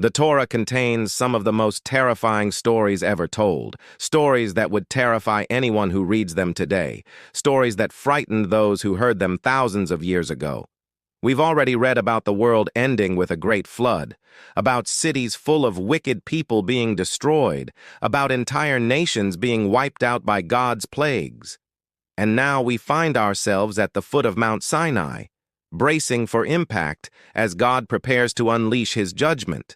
The Torah contains some of the most terrifying stories ever told, stories that would terrify anyone who reads them today, stories that frightened those who heard them thousands of years ago. We've already read about the world ending with a great flood, about cities full of wicked people being destroyed, about entire nations being wiped out by God's plagues. And now we find ourselves at the foot of Mount Sinai, bracing for impact as God prepares to unleash his judgment.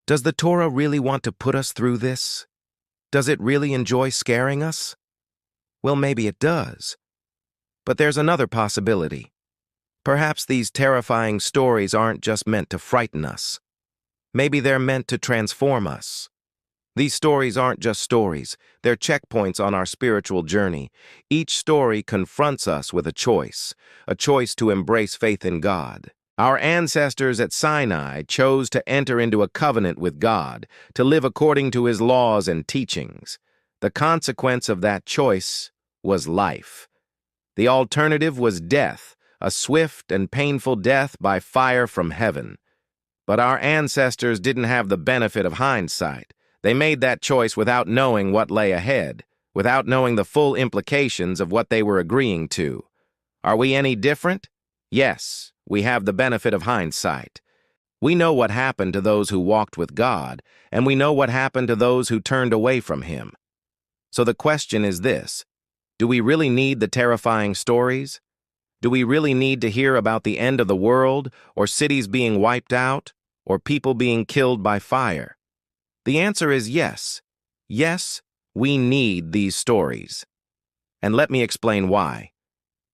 Does the Torah really want to put us through this? Does it really enjoy scaring us? Well, maybe it does. But there's another possibility. Perhaps these terrifying stories aren't just meant to frighten us. Maybe they're meant to transform us. These stories aren't just stories, they're checkpoints on our spiritual journey. Each story confronts us with a choice to embrace faith in God. Our ancestors at Sinai chose to enter into a covenant with God, to live according to his laws and teachings. The consequence of that choice was life. The alternative was death, a swift and painful death by fire from heaven. But our ancestors didn't have the benefit of hindsight. They made that choice without knowing what lay ahead, without knowing the full implications of what they were agreeing to. Are we any different? Yes, we have the benefit of hindsight. We know what happened to those who walked with God, and we know what happened to those who turned away from him. So the question is this: do we really need the terrifying stories? Do we really need to hear about the end of the world, or cities being wiped out, or people being killed by fire? The answer is yes. Yes, we need these stories. And let me explain why.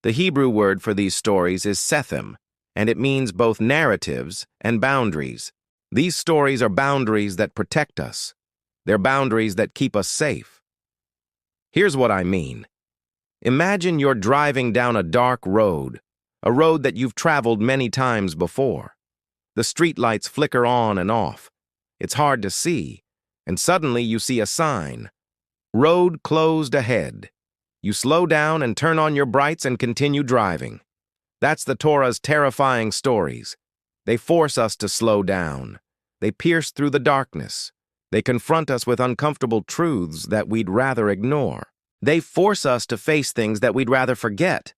The Hebrew word for these stories is sethem, and it means both narratives and boundaries. These stories are boundaries that protect us. They're boundaries that keep us safe. Here's what I mean. Imagine you're driving down a dark road, a road that you've traveled many times before. The streetlights flicker on and off. It's hard to see, and suddenly you see a sign. Road closed ahead. You slow down and turn on your brights and continue driving. That's the Torah's terrifying stories. They force us to slow down. They pierce through the darkness. They confront us with uncomfortable truths that we'd rather ignore. They force us to face things that we'd rather forget.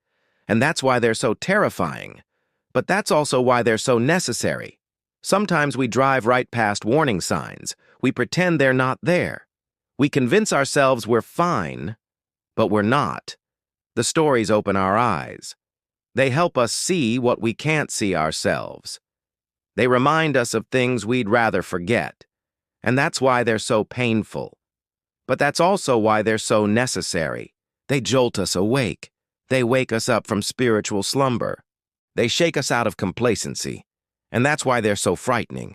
And that's why they're so terrifying. But that's also why they're so necessary. Sometimes we drive right past warning signs. We pretend they're not there. We convince ourselves we're fine, but we're not. The stories open our eyes. They help us see what we can't see ourselves. They remind us of things we'd rather forget. And that's why they're so painful. But that's also why they're so necessary. They jolt us awake. They wake us up from spiritual slumber. They shake us out of complacency. And that's why they're so frightening.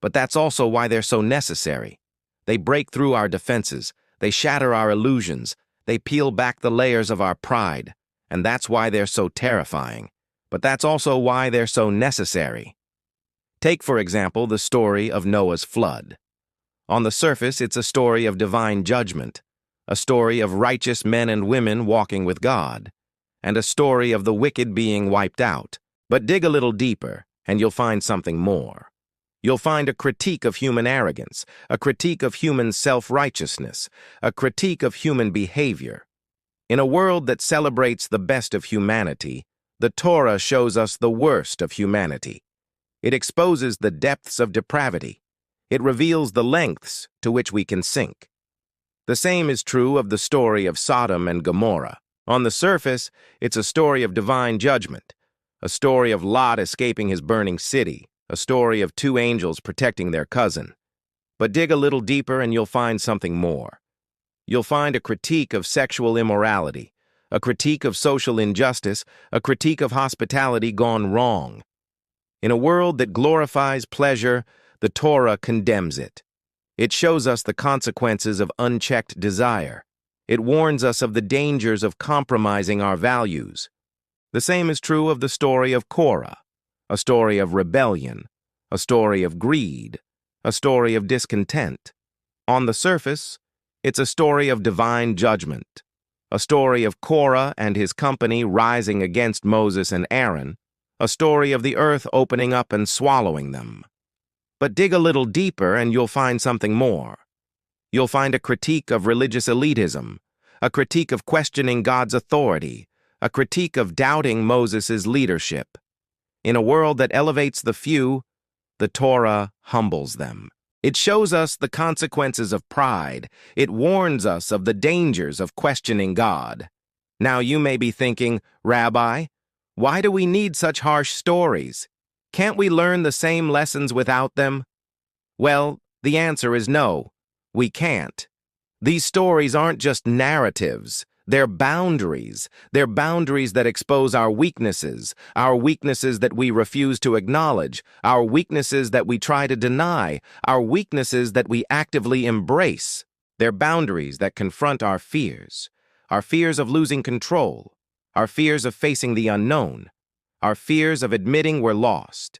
But that's also why they're so necessary. They break through our defenses. They shatter our illusions. They peel back the layers of our pride. And that's why they're so terrifying. But that's also why they're so necessary. Take, for example, the story of Noah's flood. On the surface, it's a story of divine judgment, a story of righteous men and women walking with God, and a story of the wicked being wiped out. But dig a little deeper, and you'll find something more. You'll find a critique of human arrogance, a critique of human self-righteousness, a critique of human behavior. In a world that celebrates the best of humanity, the Torah shows us the worst of humanity. It exposes the depths of depravity. It reveals the lengths to which we can sink. The same is true of the story of Sodom and Gomorrah. On the surface, it's a story of divine judgment, a story of Lot escaping his burning city, a story of two angels protecting their cousin. But dig a little deeper and you'll find something more. You'll find a critique of sexual immorality, a critique of social injustice, a critique of hospitality gone wrong. In a world that glorifies pleasure, the Torah condemns it. It shows us the consequences of unchecked desire. It warns us of the dangers of compromising our values. The same is true of the story of Korah, a story of rebellion, a story of greed, a story of discontent. On the surface, it's a story of divine judgment, a story of Korah and his company rising against Moses and Aaron, a story of the earth opening up and swallowing them. But dig a little deeper and you'll find something more. You'll find a critique of religious elitism, a critique of questioning God's authority, a critique of doubting Moses' leadership. In a world that elevates the few, the Torah humbles them. It shows us the consequences of pride. It warns us of the dangers of questioning God. Now you may be thinking, Rabbi, why do we need such harsh stories? Can't we learn the same lessons without them? Well, the answer is no, we can't. These stories aren't just narratives. They're boundaries. They're boundaries that expose our weaknesses that we refuse to acknowledge, our weaknesses that we try to deny, our weaknesses that we actively embrace. They're boundaries that confront our fears of losing control, our fears of facing the unknown, our fears of admitting we're lost.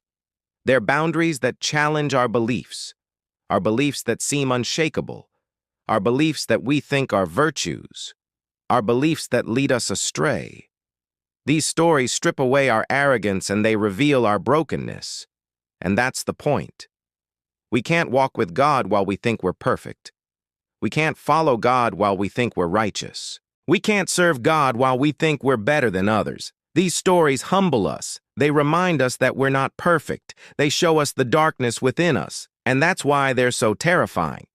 They're boundaries that challenge our beliefs that seem unshakable, our beliefs that we think are virtues, our beliefs that lead us astray. These stories strip away our arrogance and they reveal our brokenness. And that's the point. We can't walk with God while we think we're perfect. We can't follow God while we think we're righteous. We can't serve God while we think we're better than others. These stories humble us. They remind us that we're not perfect. They show us the darkness within us. And that's why they're so terrifying.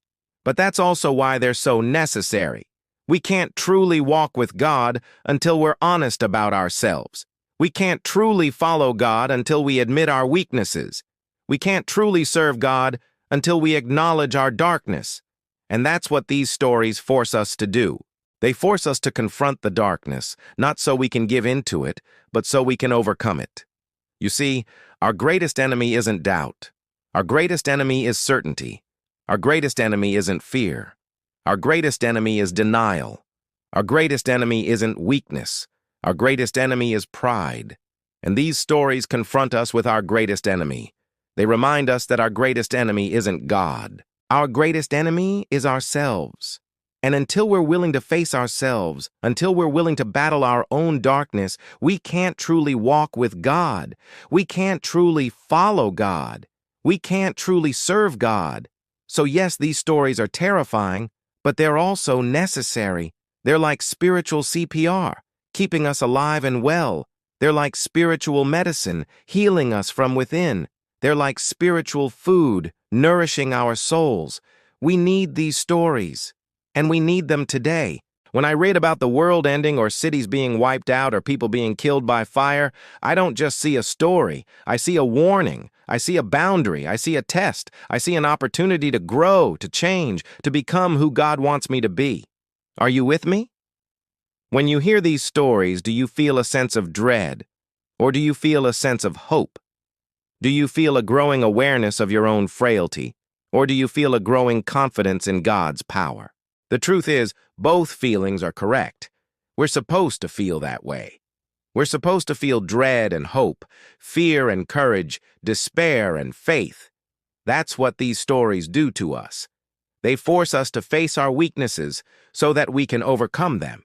But that's also why they're so necessary. We can't truly walk with God until we're honest about ourselves. We can't truly follow God until we admit our weaknesses. We can't truly serve God until we acknowledge our darkness. And that's what these stories force us to do. They force us to confront the darkness, not so we can give in to it, but so we can overcome it. You see, our greatest enemy isn't doubt. Our greatest enemy is certainty. Our greatest enemy isn't fear. Our greatest enemy is denial. Our greatest enemy isn't weakness. Our greatest enemy is pride. And these stories confront us with our greatest enemy. They remind us that our greatest enemy isn't God. Our greatest enemy is ourselves. And until we're willing to face ourselves, until we're willing to battle our own darkness, we can't truly walk with God. We can't truly follow God. We can't truly serve God. So yes, these stories are terrifying, but they're also necessary. They're like spiritual CPR, keeping us alive and well. They're like spiritual medicine, healing us from within. They're like spiritual food, nourishing our souls. We need these stories, and we need them today. When I read about the world ending or cities being wiped out or people being killed by fire, I don't just see a story. I see a warning. I see a boundary. I see a test. I see an opportunity to grow, to change, to become who God wants me to be. Are you with me? When you hear these stories, do you feel a sense of dread? Or do you feel a sense of hope? Do you feel a growing awareness of your own frailty? Or do you feel a growing confidence in God's power? The truth is, both feelings are correct. We're supposed to feel that way. We're supposed to feel dread and hope, fear and courage, despair and faith. That's what these stories do to us. They force us to face our weaknesses so that we can overcome them.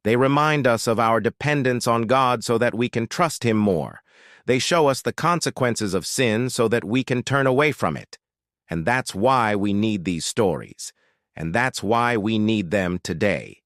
They remind us of our dependence on God so that we can trust Him more. They show us the consequences of sin so that we can turn away from it. And that's why we need these stories. And that's why we need them today.